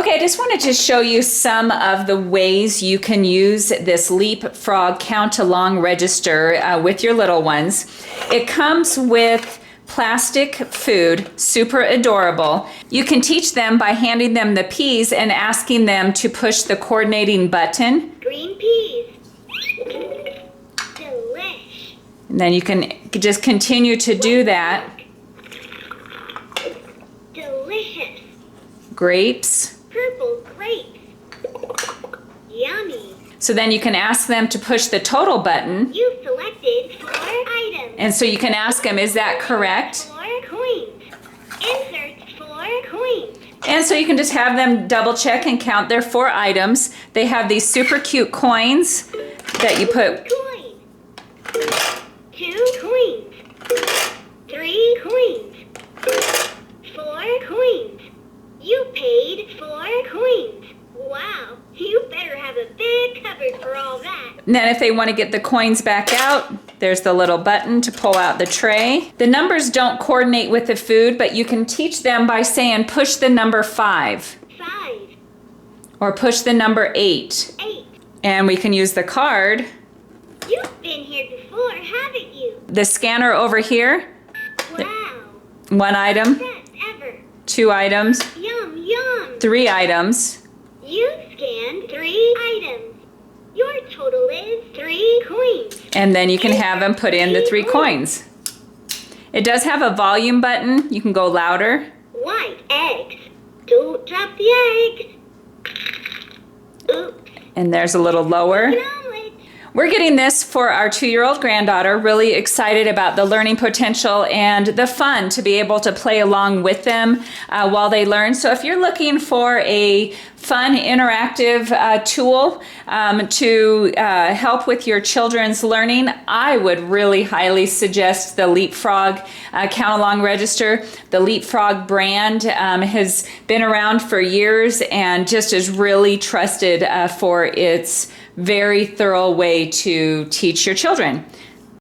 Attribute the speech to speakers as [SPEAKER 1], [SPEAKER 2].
[SPEAKER 1] Okay, I just wanted to show you some of the ways you can use this LeapFrog count-along register with your little ones. It comes with plastic food, super adorable. You can teach them by handing them the peas and asking them to push the coordinating button.
[SPEAKER 2] Green peas. Delish.
[SPEAKER 1] And then you can just continue to do that.
[SPEAKER 2] Delicious.
[SPEAKER 1] Grapes.
[SPEAKER 2] Purple grapes. Yummy.
[SPEAKER 1] So then you can ask them to push the total button.
[SPEAKER 2] You selected 4 items.
[SPEAKER 1] And so you can ask them, is that correct?
[SPEAKER 2] 4 coins. Insert 4 coins.
[SPEAKER 1] And so you can just have them double check and count their 4 items. They have these super cute coins that you put.
[SPEAKER 2] Coin. 2 coins. 3 coins. 4 coins. You paid 4 coins. Wow, you better have a big cupboard for all that.
[SPEAKER 1] And then if they want to get the coins back out, there's the little button to pull out the tray. The numbers don't coordinate with the food, but you can teach them by saying push the number 5.
[SPEAKER 2] 5.
[SPEAKER 1] Or push the number 8.
[SPEAKER 2] 8.
[SPEAKER 1] And we can use the card.
[SPEAKER 2] You've been here before, haven't you?
[SPEAKER 1] The scanner over here.
[SPEAKER 2] Wow.
[SPEAKER 1] 1 item,
[SPEAKER 2] Best ever.
[SPEAKER 1] 2 items,
[SPEAKER 2] Yum, yum.
[SPEAKER 1] 3 items.
[SPEAKER 2] You scanned 3 items. Your total is 3 coins.
[SPEAKER 1] And then you can have them put in the 3 coins. It does have a volume button. You can go louder.
[SPEAKER 2] White eggs. Don't drop the egg. Oops.
[SPEAKER 1] And there's a little lower.
[SPEAKER 2] An omelet.
[SPEAKER 1] We're getting this for our 2-year-old granddaughter, really excited about the learning potential and the fun to be able to play along with them while they learn. So if you're looking for a fun, interactive tool to help with your children's learning, I would really highly suggest the LeapFrog count-along register. The LeapFrog brand has been around for years and just is really trusted for its very thorough way to teach your children.